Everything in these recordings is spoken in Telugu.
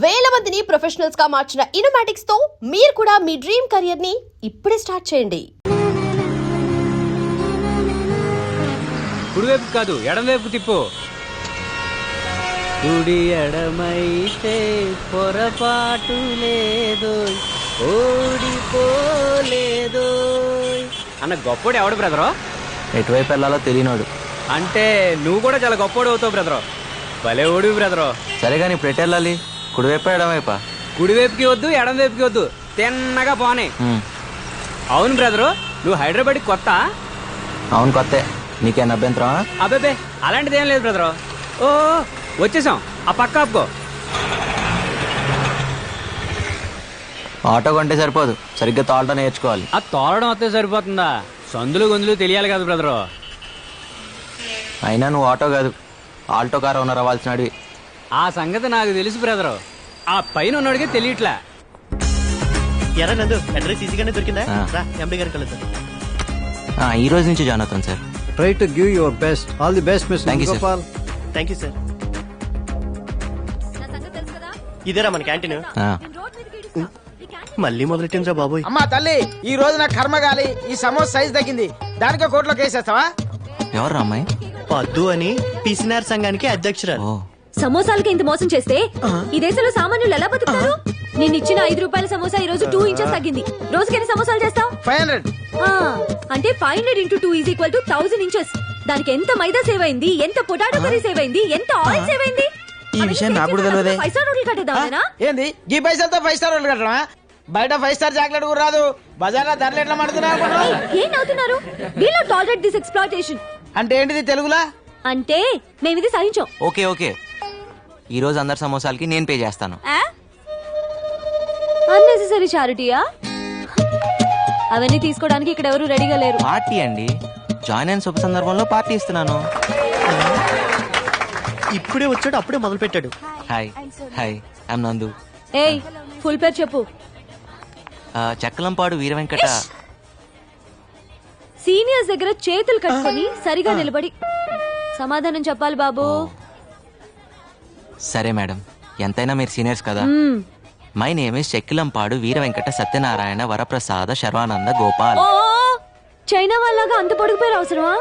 వేల మందిని ప్రొఫెషనల్స్ గా మార్చిన ఇనోమాటిక్స్ తో మీరు కూడా మీ డ్రీమ్ కెరియర్ ని ఇప్పుడే స్టార్ట్ చేయండి. కుడివైపు కాదు ఎడమవైపు తిప్పు. కుడి ఎడమైతే పొరపాటు లేదు, ఓడిపోలేదు అన్న గొప్పోడు ఎవడు బ్రదరు? ఎటువైపు వెళ్ళాలో తెలియనోడు. అంటే నువ్వు కూడా చాలా గొప్పోడు అవుతావు బ్రదరు. భలే ఓడి బ్రదరు. సరే కానీ ఇప్పుడు ఎటు వెళ్ళాలి? కుడివైపు ఎడమవైపా? కుడివైపుకి వద్దు ఎడమవైపుకి వద్దు, తిన్నగా పోనే. అవును బ్రదరు, నువ్వు హైదరాబాద్ కొత్త? అవును కొత్తే. నీకేం అభ్యంతరం? అబ్బాబే అలాంటిది ఏం లేదు బ్రదరు. ఓ వచ్చేసాం, ఆ పక్క ఆపుకో. ఆటో కొంటే సరిపోదు, సరిగ్గా తోలటం నేర్చుకోవాలి. ఆ తోలడం వస్తే సరిపోతుందా? సందులు గొంతులు తెలియాలి కదా బ్రదరు. అయినా నువ్వు ఆటో కాదు, ఆల్టో కార్ ఓనర్ అవ్వాల్సినవి. ఆ సంగతి నాకు తెలుసు బ్రదరు, ఆ పైన ఉన్నోడికి తెలియట్లే. ఎరా నందు, అడ్రస్ ఈజీగానే దొరికిందా? ఆ. రా ఎండి గారు కలుద్దాం. ఈ రోజు నుంచి జాయిన్ అవుతాను sir. Try to give your best. All the best, Mr. Thank you, sir. Gopal. Thank you sir. ఇదేరా మన క్యాంటీన్. మళ్ళీ మొదలెట్టిందిరా బాబోయ్. అమ్మా తల్లి, ఈ రోజు నా కర్మగాలి, ఈ సమోసా సైజ్ తగ్గింది, దానికో కోట్లో కేసేస్తావా? ఎవరు అమ్మాయి? పద్దు అని పిసినార్ సంఘానికి అధ్యక్షురాలు. ఓ సమోసాలకి ఇంత మోసం చేస్తే ఈ దేశంలో సామాన్యులు ఎలా బతుకుతారు? నేను ఇచ్చిన 5 రూపాయల సమోసా ఈ రోజు 2 ఇంచెస్ తగ్గింది. రోజుకి ఎన్ని సమోసాలు చేస్తావు? 500. అంటే 500 into 2 is equal to 1000 inches. దానికి ఎంత మైదా సేవ్ అయింది, ఎంత పొటాటో కర్రీ సేవ్ అయింది, ఎంత ఆయిల్ సేవ్ అయింది. ఈ విషయం నాకు కూడా తెలియదే. 5 స్టార్ హోటల్ కట్టేద్దామేనా? ఏంది ఈ పైసలతో 5 స్టార్ రోడ్లు కట్టడమా? బయట 5 స్టార్ చాక్లెట్ కూడా రాదు, బజార్లో ధరలు ఎట్లా మడుతున్నావు? ఏం నవ్వుతున్నారు? We'll not tolerate this exploitation. అంటే ఏంటిది తెలుగులా? అంటే మేము ఇది సహించాం. ఓకే ఓకే, ఈ రోజు అందరి సమోసాలకి నేను పే చేస్తాను. అన్నెసెసరీ చారిటీయా? అవన్నీ తీసుకోవడానికి ఇక్కడ ఎవరు రెడీగా లేరు. పార్టీ అండి, జాయిన్ అయిన శుభ సందర్భంలో పార్టీ ఇస్తున్నాను. ఇప్పుడే వచ్చాడు, అప్పుడే మొదలు పెట్టాడు. హాయ్ హాయ్, ఐమ్ నందు. ఏయ్, ఫుల్ పేరు చెప్పు. చెక్కలంపాడు వీర వెంకట. సీనియర్స్ దగ్గర చేతులు కట్టుకొని సరిగా నిలబడి సమాధానం చెప్పాలి బాబు. సరే మేడం, ఎంతైనా మీరు సీనియర్స్ కదా. My name is Chekkilampadu Veera Venkata Satyanarayana Varaprasada Sharwananda Gopal. ఓ, చైనా వాళ్ళగా అంత పొడుగు పేరు అవసరమా?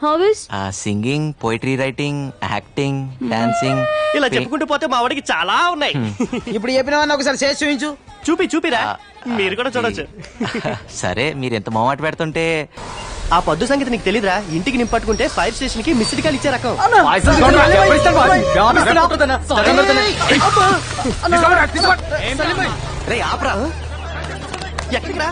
Hobbies? Singing, poetry writing, acting, dancing. ఇలా చెప్పుకుంటూ పోతే మా వాడికి చాలా ఉన్నాయి. ఇప్పుడు చెప్పినవన్నీ ఒకసారి చేసి చూపించు. చూపిరా, మీరు కూడా చూడొచ్చు. సరే, మీరు ఎంత మొహమాట పెడుతుంటే. ఆ పద్దు సంగతి నీకు తెలీదురా? ఇంటికి నింపట్టుకుంటే ఫైర్ స్టేషన్ కి మిస్డ్ కాల్ ఇచ్చే రకం. రేయ్, ఆప్రా. ఎక్కడికి రా?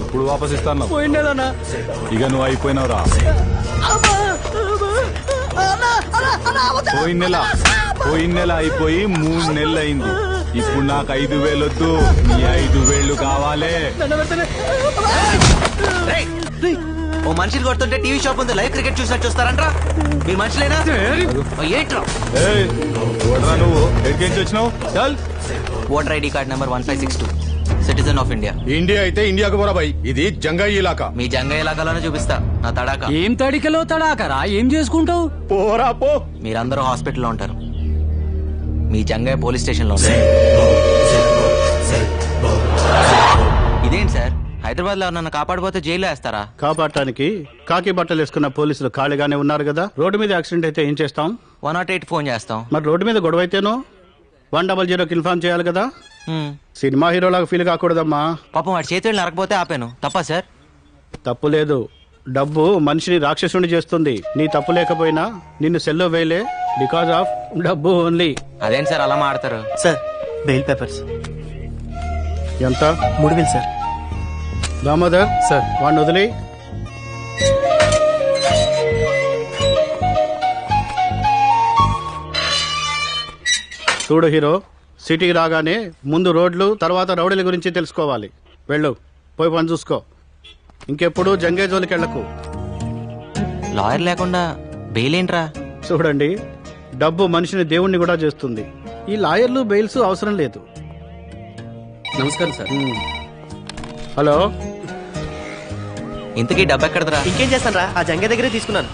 ఇప్పుడు వాపస్ ఇస్తాను. ఇక నువ్వు అయిపోయినావురా. పోయిన నెల అయిపోయి 3 నెలలు అయింది. ఇప్పుడు నాకు 5,000 వద్దు, నీ 5,000 కావాలి. ఓ మనిషిని కొడుతుంటే టీవీ షాప్ ఉంది, లైవ్ క్రికెట్ చూసినట్టు చూస్తారంట్రా. మీ మనుషులేనా? ఏంట్రా నువ్వు ఎక్కడికి వచ్చినావు? చల్. Voter ID card number 1562, citizen of India. India అయితే ఇండియాకు పోరా బాయ్, ఇది జంగాయి ఇలాకా. మీ జంగా ఇలాకాలోనే చూపిస్తా నా తడాక. ఏం తడికలో తడాకరా? ఏం చేసుకుంటావు? పోరా పో. మీరందరూ హాస్పిటల్లో ఉంటారు, మీ జంగయ్య పోలీస్ స్టేషన్ లో ఉంటారు. ఇదేంటి సార్, హైదరాబాద్ లో నన్ను కాపాడిపోతే జైల్లో వేస్తారా? కాపాడటానికి కాకి బట్టలు వేసుకున్న పోలీసులు ఖాళీగానే ఉన్నారు కదా. రోడ్డు మీద యాక్సిడెంట్ అయితే ఏం చేస్తాం? 108 ఫోన్ చేస్తాం. మరి రోడ్డు మీద గొడవ అయితేనో 100కి ఇన్ఫార్మ్ చేయాలి కదా. సినిమా హీరోలాగా ఫీల్ కాకూడదమ్మా. పాపం వాడి చేతులు నరకపోతే ఆపాను, తప్పా సార్? తప్పు లేదు, డబ్బు మనిషిని రాక్షసుని చేస్తుంది. నీ తప్పు లేకపోయినా నిన్ను సెల్లో వేయలే, బికాజ్ ఆఫ్ డబ్బు ఓన్లీ. అదేంటి సార్ అలా మాడతారు? సార్, బెయిల్ పేపర్స్ ఎంత? 3,000 సార్. దామోదర్ సార్, వాడిని వదిలి. చూడు హీరో, సిటీకి రాగానే ముందు రోడ్లు, తర్వాత రౌడీల గురించి తెలుసుకోవాలి. వెళ్ళు, పోయి పని చూసుకో. ఇంకెప్పుడు జంగే జోలికి వెళ్ళకు. లాయర్ లేకుండా బెయిల్ ఏంట్రా? చూడండి, డబ్బు మనిషిని దేవుణ్ణి కూడా చేస్తుంది. ఈ లాయర్లు బెయిల్స్ అవసరం లేదు. నమస్కారం సార్. హలో, ఇంతకీ డబ్బు ఎక్కడదరా? ఇంకేం చేస్తాను రా, ఆ జంగే దగ్గరే తీసుకున్నాను.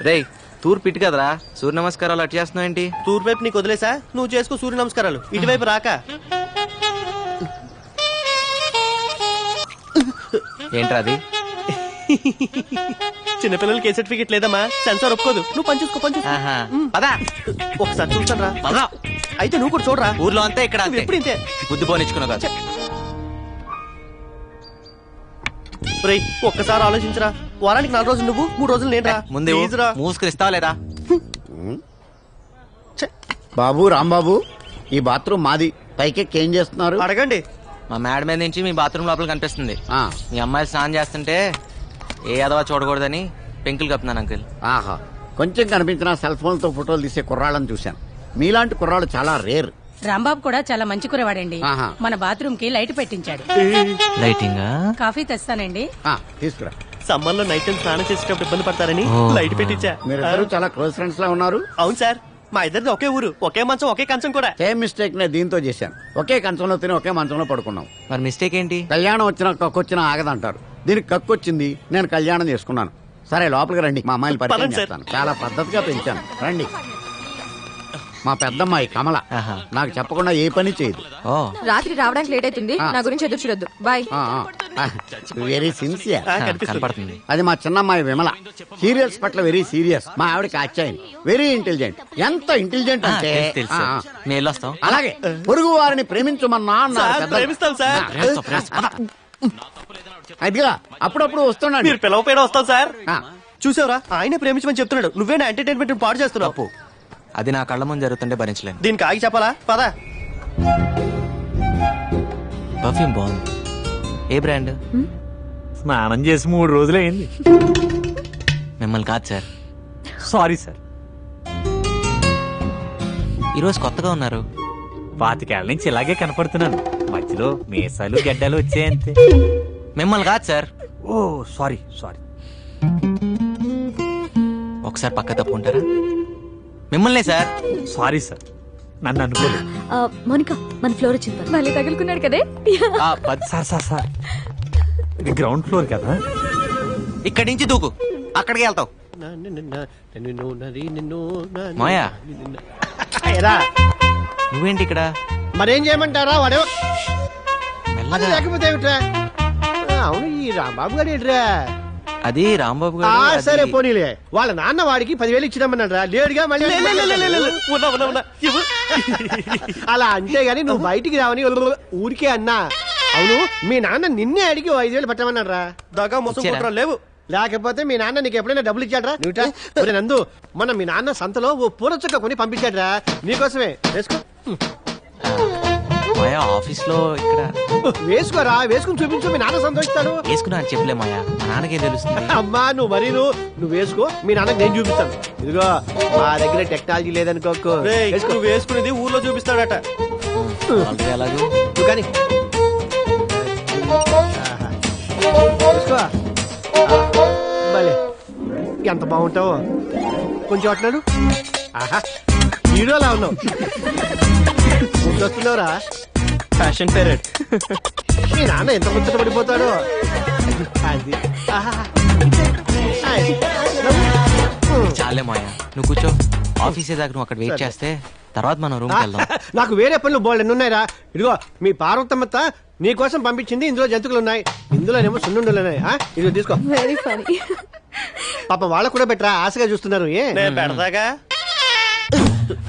రేయ్ తూర్పు ఇటు కదరా, సూర్య నమస్కారాలు అటు చేస్తున్నావు ఏంటి? తూర్పు వైపు నీకు వదిలేసా, నువ్వు చేసుకో సూర్య నమస్కారాలు. ఇటువైపు రాక. ఏంట్రా అది? చిన్నపిల్లలకి ఏ సర్టిఫికెట్ లేదమ్మా, సెన్సార్ ఒప్పుకోదు. నువ్వు పని చూసుకో, పని చూసుకో. ఆహా. పదా ఒకసారి చూస్తాను రా. పదా. అయితే నువ్వు కూడా చూడరా. ఊర్లో అంతే, ఇక్కడ అంతే. ఎప్పుడు ఇంతే. బుద్ధి పోనిచ్చుకున్నావు కాదు. రేయ్ ఒక్కసారి ఆలోచించరా. వారానికి 4 రోజులు నువ్వు, 3 రోజులు నేను రా. ముందే Please రా. మూసుకురిస్తావా లేదా? బాబు రాంబాబు, ఈ బాత్రూమ్ మాది. పైకెక్కి ఏం చేస్తున్నారు? అడగండి. మా మేడ మీద నుంచి మీ బాత్రూమ్ లోపల కనిపిస్తుంది. ఆ, మీ అమ్మాయి స్నానం చేస్తుంటే ఏ అదవా చూడకూడదని పెంకులు కప్పుతున్నాను అంకుల్. ఆహా, కొంచెం కనిపించిన సెల్ ఫోన్తో ఫోటోలు తీసే కుర్రాళ్ళని చూశాను. మీలాంటి కుర్రాళ్ళు చాలా రేర్. రాంబాబు కూడా చాలా మంచి కురవాడండి. ఆహా. మన బాత్రూమ్ కి లైట్ పెట్టించాడు. లైటింగ్ కాఫీ తెస్తానండి. తీసుకురా. సమ్మర్ లో నైట్ టైం స్నానం చేసేటప్పుడు ఇబ్బంది పడతారని ఓ. లైట్ పెట్టించా. మీరిద్దరు చాలా క్లోజ్ ఫ్రెండ్స్ లా ఉన్నారు. అవును సార్, మా ఇద్దరిది ఒకే ఊరు, ఒకే మంచం, ఒకే కంచం కూడా. సేమ్ మిస్టేక్ నేను దీంతో చేశాను. ఒకే కంచంలో తిని ఒకే మంచంలో పడుకున్నాం. మరి మిస్టేక్ ఏంటి? కళ్యాణం వచ్చినా కక్కొచ్చినా ఆగదంటారు. దీనికి కక్కొచ్చింది, నేను కళ్యాణం చేసుకున్నాను. సరే లోపలికి రండి, మా అమ్మాయిని పరిచయం పదండి సార్. చేస్తాను. చాలా పద్ధతిగా పెంచాను. రండి. మా పెద్దమ్మాయి కమల. ఆహా. నాకు చెప్పకుండా ఏ పని చేయదు. ఓ రాత్రి రావడానికి లేట్ అవుతుంది. నా గురించి ఎదురు చూడొద్దు. బాయ్. Very sincere. కనిపిస్తుంది. కనపడుతుంది. అది మా చిన్నమ్మాయి విమల. సీరియల్స్ పట్ల వెరీ సీరియస్. మా ఆవిడకి ఆచ్యాయని. Very intelligent. ఎంత ఇంటెలిజెంట్ అంటే తెలుసు. మేము వెళ్ళొస్తాం. అలాగే పొరుగు వారిని ప్రేమించమన్నా అన్నారు సార్, పెద్దలు. ప్రేమిస్తాం సార్. అదిగా అప్పుడప్పుడు వస్తున్నాడు. మీరు పిలవపోయినా వస్తాం సార్. ఆ, చూసావురా, ఆయనే ప్రేమించమని చెప్తున్నాడు. నువ్వేనా ఎంటర్టైన్మెంట్ పాడు చేస్తున్నావు. తప్పు. అది నా కళ్ళ ముందు జరుగుతుంటే భరించలేను. దీనికి ఆగి చెప్పాలా? పదా. పర్ఫ్యూమ్ బాగుంది. ఏ బ్రాండ్? స్నానం చేసి 3 రోజులైంది. మిమ్మల్ని కాదు సార్. Sorry sir. ఈరోజు కొత్తగా ఉన్నారు. 25 ఏళ్ల నుంచి ఇలాగే కనపడుతున్నాను. మధ్యలో మీసాలు గడ్డలు వచ్చాయంతే. మిమ్మల్ని కాదు సార్. ఓ సారీ సారీ. ఒకసారి పక్క తప్పుకుంటారా? మిమ్మల్నే సార్. సారీ సార్, నన్ను అనుకోలేదు. మోనికా, మన ఫ్లోర్ వచ్చింది. మళ్ళీ తగులుకున్నాడు కదే. సార్ సార్ సార్, ఇది గ్రౌండ్ ఫ్లోర్ కదా. ఇక్కడి నుంచి దూకు, అక్కడికి వెళ్తావు. మాయా ఎరా, నువ్వేంటి ఇక్కడ? మరేం చేయమంటారా? వాడు మెల్లగా. లేకపోతే ఏమిట్రా? అవును, ఈ రాంబాబు గారు ఏంట్రా? అది రాంబాబు ఆ, గారు. అది- సరే పోనీలే. వాళ్ళ నాన్న వాడికి 10,000 ఇచ్చినామన్నాడు. లేడుగా మళ్ళీ అలా అంతేగాని నువ్వు బయటికి రావని ఊరికే అన్నా. అవును, మీ నాన్న నిన్నే అడిగి 5,000 పెట్టమన్నాడు రా. దగా మోసం ఇచ్చారా? కుట్రలు లేవు. లేకపోతే మీ నాన్న నీకు ఎప్పుడైనా డబ్బులు ఇచ్చాడ్రా? నువ్వుటా ఒరే నందు, మొన్న మీ నాన్న సంతలో ఓ పూల చుక్క కొని పంపించాడ్రా నీకోసమే. వేసుకో మాయా ఆఫీస్ లో ఇక్కడ వేసుకోరా, వేసుకుని చూపించు, మీ నాన్న సంతోషిస్తాడు. వేసుకున్నా అని చెప్పలే మాయా, మా నాన్నకే తెలుస్తుంది. అమ్మా నువ్వు మరీ నువ్వు వేసుకో, మీ నాన్నకి నేను చూపిస్తాను. ఇదిగో మా దగ్గర టెక్నాలజీ లేదనుకోకు. రేయ్, వేసుకో. నువ్వు వేసుకునేది ఊర్లో చూపిస్తాడట. ఆల్రెడీ ఎలాగో. నువ్వు కానీ వేసుకో. భలే, ఎంత బాగుంటావో. కొంచెం అట్నాడు. ఆహా, హీరోలా ఉన్నావు. వస్తున్నావురా. Fashion parent. మీ నాన్న ఎంత ముచ్చట పడిపోతాడో. అది ఆహా. ఆయ్. చాలే మాయా, నువ్వు కూర్చో. ఆఫీస్ దాకా నువ్వు అక్కడ వెయిట్ చేస్తే తర్వాత మనం రూమ్ కి వెళ్దాం. నాకు వేరే పనులు బోల్డ్ ఎన్ని ఉన్నాయిరా. ఇదిగో మీ పార్వతమ్మత్త నీ కోసం పంపించింది. ఇందులో జంతువులు ఉన్నాయి, ఇందులోనేమో సున్నుండలు ఉన్నాయి. ఇదిగో తీసుకో. Very funny. పాప వాళ్ళకు కూడా పెట్టరా, ఆశగా చూస్తున్నారు. ఏ నేను పెడతాగా.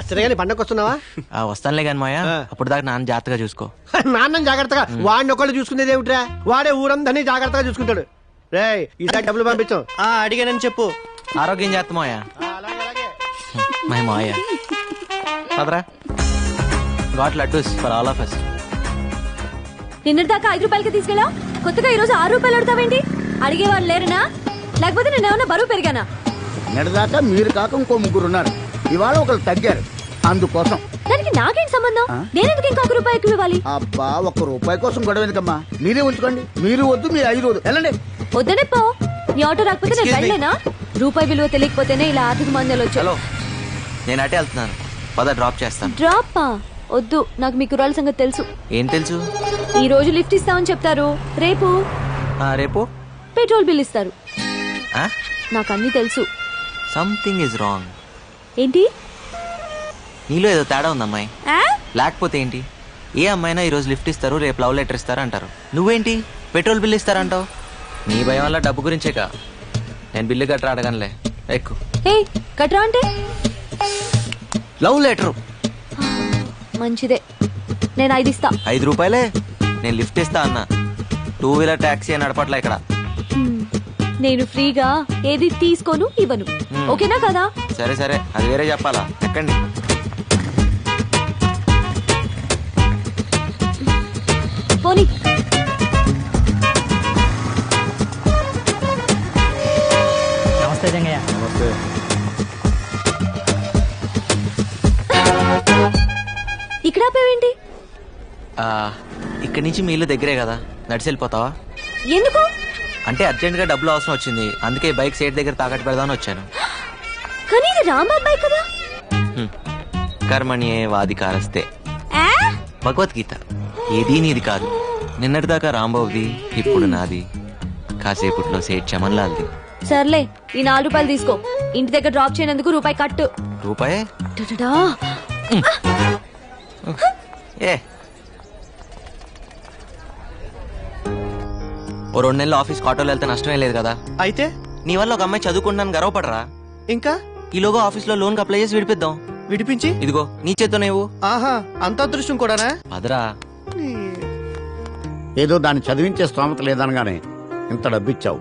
సరే కానీ పండగ వస్తున్నావా? వస్తానులే కానీ మాయా, అప్పుడు దాకా నాన్న జాగ్రత్తగా చూసుకో. నాన్న జాగ్రత్తగా. వాడిని ఒకళ్ళు చూసుకునేది ఏమిట్రా? వాడే ఊరందరినీ జాగ్రత్తగా చూసుకుంటాడు. రేయ్, ఈసారి డబ్బులు పంపించాం. అడిగానని చెప్పు. ఆరోగ్యం జాగ్రత్త మాయా. అలాగే అలాగే. మై మాయా పదరా. Got laddoos for all of us. నిన్నటి దాకా 5 రూపాయలకి తీసుకెళ్ళా, కొత్తగా ఈ రోజు 6 రూపాయలు అడుగుతావేంటి? అడిగేవాళ్ళు లేరనా? లేకపోతే నేను ఏమన్నా బరువు పెరిగానా? నిన్నటిదాకా మీరు కాక ఇంకో 3 ఉన్నారు. ఇవాళ ఒకరు తగ్గారు, అందుకోసం. దానికి నాకేం సంబంధం? నేనెందుకు ఇంకా 1 రూపాయి ఎక్కువ ఇవ్వాలి? అబ్బా, 1 రూపాయి కోసం గొడవ ఎందుకమ్మా? మీరే ఉంచుకోండి. మీరు వద్దు, మీరు 5 వద్దు. వెళ్ళండి. వద్దనే పో. నీ ఆటో రాకపోతే నేను Excuse me. వెళ్ళలేనా? రూపాయి విలువ తెలియకపోతేనే ఇలా ఆర్థిక మందులు వచ్చాయి. హలో నేను అటే వెళ్తున్నాను, పద డ్రాప్ చేస్తాను. డ్రాపా? వద్దు, నాకు మీ కుర్రాల సంగతి తెలుసు. ఏం తెలుసు? ఈ రోజు లిఫ్ట్ ఇస్తామని చెప్తారు, రేపు రేపు పెట్రోల్ బిల్ ఇస్తారు. నాకు అన్ని తెలుసు. Something is wrong. ఏంటి? నీలో ఏదో తేడా ఉంది అమ్మాయి. ఆ? లేకపోతే ఏంటి? ఏ అమ్మాయినా ఈరోజు లిఫ్ట్ ఇస్తారు, రేపు లవ్ లెటర్ ఇస్తారు అంటారు. నువ్వేంటి పెట్రోల్ బిల్ ఇస్తారంటావు? నీ భయం వల్ల డబ్బు గురించేగా. నేను బిల్లు గట్రా అడగనులే, ఎక్కు. ఏ కట్రా అంటే? లవ్ లెటర్ మంచిదే, నేను 5 ఇస్తా. 5 రూపాయలే. నేను లిఫ్ట్ ఇస్తా అన్నా, 2 వీలర్ టాక్సీ నడపట్లే ఇక్కడ. నేను ఫ్రీగా ఏది తీసుకోను ఇవ్వను, ఓకేనా కదా? సరే సరే, అది వేరే చెప్పాలా? ఎక్కండి. పోనీ. నమస్తే జంగయ్య. ఇక్కడ ఆపేవేంటి? ఇక్కడి నుంచి మీ ఇల్లు దగ్గరే కదా, నడిచి వెళ్ళిపోతావా? ఎందుకు? అంటే అర్జెంట్ గా డబ్బులు అవసరం వచ్చింది, అందుకే బైక్ సేట్ దగ్గర తాకట్టు పెడదామని వచ్చాను. కానీ ఇది రాంబాబాయ్ కదా. కర్మణ్యే వాదికారస్తే, భగవద్గీత. ఏదీ నీది కాదు. నిన్నటిదాకా రాంబాబుది, ఇప్పుడు నాది, కాసేపట్లో సేట్ చమన్లాల్ది. సర్లే, ఈ 4 రూపాయలు తీసుకో. ఇంటి దగ్గర డ్రాప్ చేయనందుకు రూపాయి కట్టు. రూపాయే? టటటా. ఏ ఓ 2 నెలలు ఆఫీస్ ఆటోలో వెళ్తే నష్టమే లేదు కదా. అయితే నీ వల్ల ఒక అమ్మాయి చదువుకుంటాను గర్వపడరా? ఇంకా ఈలోగా ఆఫీస్ లో లోన్ అప్లై చేసి విడిపిద్దాం. విడిపించి ఇదిగో నీ చేత్తో నువ్వు. ఆహా, అంత అదృష్టం కూడానా? పదరా. ఏదో దాన్ని చదివించే స్తోమత లేదనగానే ఇంత డబ్బిచ్చావు,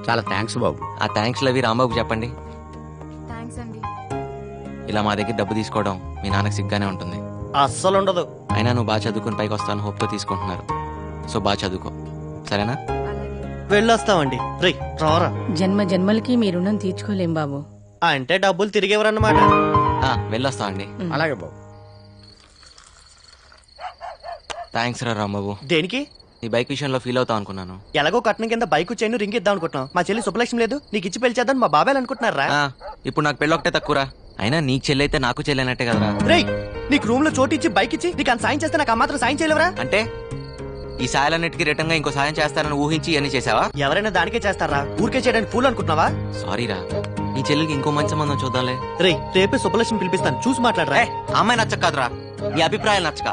చాలా థ్యాంక్స్ బాబు. ఆ థ్యాంక్స్ లవి రాంబాబుకి చెప్పండి. ఇలా మా దగ్గర డబ్బు తీసుకోవడం మీ నాన్నకి సిగ్గానే ఉంటుంది. అస్సలు ఉండదు. అయినా నువ్వు బాగా చదువుకుని పైకి వస్తాను హోప్ తో తీసుకుంటున్నారు. సో బాగా చదువుకో, సరేనా? వెళ్ళొస్తామండి. రేయ్ రారా. జన్మ జన్మలకి మీ రుణం తీర్చుకోలేం బాబు. అంటే డబ్బులు తిరిగేవరన్నమాట. వెళ్ళొస్తా అండి. అలాగే బాబు. థ్యాంక్స్ రా రాంబాబు. దేనికి? నీ బైక్ విషయంలో ఫీల్ అవుతావు అనుకున్నాను. ఎలాగో కట్నం కింద బైక్ చైన్ రింగ్ ఇద్దాం అనుకుంటున్నాం. మా చెల్లి శుభలక్ష్మి లేదు, నీకు ఇచ్చి పెళ్లి చేద్దాం మా బాబాయ్ అనుకుంటున్నారా? ఇప్పుడు నాకు పెళ్ళి ఒకటే తక్కువరా. అయినా నీకు చెల్లి అయితే నాకు చెల్లినట్టే కదరా. రేయ్, నీకు రూమ్ లో చోటు ఇచ్చి బైక్ ఇచ్చి నీకు అంత సాయం చేస్తే నాకు మాత్రం సాయం చేయలేవరా? అంటే ఈ సాయాలన్నిటికీ రిటర్న్ గా ఇంకో సాయం చేస్తారని ఊహించి అన్ని చేసావా? ఎవరైనా దానికే చేస్తారా? ఊరికే చేయడానికి పూలు అనుకుంటున్నావా? సారీరా, నీ చెల్లికి ఇంకో మంచి సంబంధం చూద్దాంలే. రేయ్, రేపే శుభలక్ష్మి పిలిపిస్తాను, చూసి మాట్లాడరా. అమ్మాయి నచ్చక కాదురా, నీ అభిప్రాయాలు నచ్చక.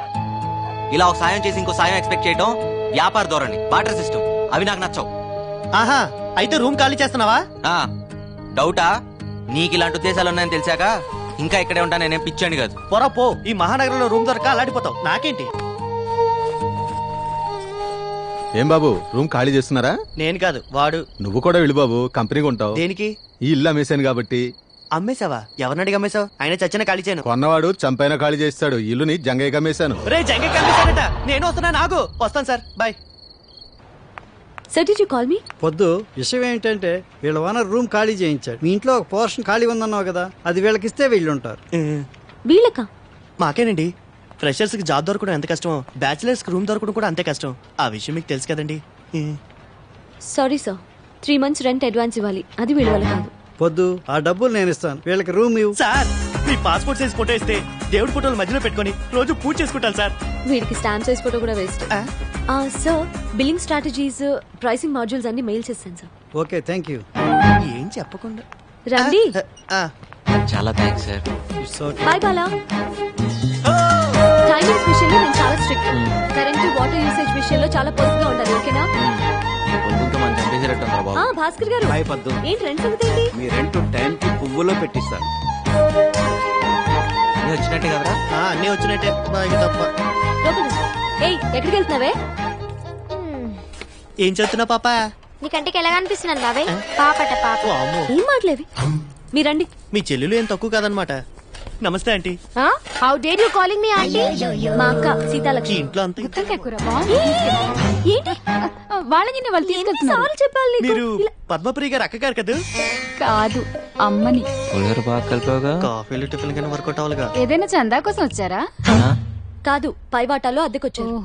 ఇలా ఒక సాయం చేసి ఇంకో సాయం ఎక్స్పెక్ట్ చేయడం వ్యాపార ధోరణి, బాటర్ సిస్టమ్, అవి నాకు నచ్చవు. ఆహా, అయితే రూమ్ ఖాళీ చేస్తున్నావా? డౌటా? నీకు ఇలాంటి ఉద్దేశాలు ఉన్నాయని తెలిసాక ఇంకా ఇక్కడే ఉంటా, నేనేం పిచ్చాను కాదు. పొర పో, ఈ మహానగరంలో రూమ్ దొరక అలాడిపోతావు. నాకేంటి? ఏం బాబు, రూమ్ ఖాళీ చేస్తున్నారా? నేను కాదు, వాడు. నువ్వు కూడా వెళ్ళి బాబు, కంపెనీకి ఉంటావు. దేనికి? ఈ ఇల్లు అమ్మేశాను కాబట్టి. అమ్మేశావా? ఎవరిని అడిగి అమ్మేశావు? ఆయన చచ్చిన ఖాళీ చేయను. కొన్నవాడు చంపైన ఖాళీ చేస్తాడు, ఇల్లుని జంగయ్యకి అమ్మేశాను. రే జంగ కనిపించాడట. నేను వస్తున్నా, నాగు వస్తాను sir, bye. Sir, did you call me? పొద్దు విషయం ఏంటంటే వీళ్ళ ఓనర్ రూమ్ ఖాళీ చేయించాడు. మీ ఇంట్లో ఒక పోర్షన్ ఖాళీ ఉందన్నావు కదా, అది వీళ్ళకిస్తే వీళ్ళుంటారు. వీళ్ళకా? మాకేనండి. ఫ్రెషర్స్ కి జాబ్ దొరకడం ఎంత కష్టమో, బ్యాచిలర్స్ కి రూమ్ దొరకడం కూడా అంతే కష్టం. ఆ విషయం మీకు తెలుసు కదండి. Sorry sir, 3 months rent advance ఇవ్వాలి, అది వీళ్ళ వల్ల కాదు. పొద్దు ఆ డబ్బులు నేను ఇస్తాను, వీళ్ళకి రూమ్ ఇవ్వు. సార్, మీ పాస్పోర్ట్ సైజ్ ఫోటో ఇస్తే దేవుడి ఫోటోలు మధ్యలో పెట్టుకొని రోజు పూజ చేసుకుంటాను సార్. వీడికి స్టాంప్ సైజ్ ఫోటో కూడా waste. Sir, billing strategies, pricing modules అన్ని మెయిల్ చేస్తాను సార్. Okay, thank you. ఏం చెప్పకుండా రండి. చాలా thanks sir. Bye Bala. Timings విషయంలో నేను చాలా స్ట్రిక్ట్. కరెంట్ వాటర్ యూసేజ్ విషయంలో చాలా పొదుపుగా ఉండాలి, ఓకేనా? మనం చంపేసేటట్టుందా బాబు? భాస్కర్ గారు, బాయ్ పద్దు. ఏంటి రెంట్ సంగతి ఏంటి? మీ రెంట్ టైంకి పువ్వులో పెట్టిస్తాను. అన్నీ వచ్చినట్టే కదరా? అన్నీ వచ్చినట్టే, బాగా తప్ప. ఏయ్, ఎక్కడికి వెళ్తున్నావే? ఏం చదువుతున్నా పాప? నీ కంటికి ఎలా కనిపిస్తున్నాను బాబాయ్? పాపట పాప. ఏం మాట్లేవి మీరండి. మీ చెల్లెలు ఏం తక్కువ కాదనమాట. నమస్తే aunty. How dare you calling me aunty? మా అక్క సీతాలక్ష్మి. ఇంట్లో అంత ఏంటి వాళ్ళని వాళ్ళు తీసుకెళ్తున్నారు చెప్పాలి నీకు. మీరు పద్మపురి గారు అక్క గారు కదా? కాదు, అమ్మని. బాగా కలిపావుగా. కాఫీలు టిఫిన్ కింద వర్కౌట్ అవ్వాలిగా. ఏదైనా చందా కోసం వచ్చారా? కాదు, పై వాటాలో అద్దెకొచ్చారు.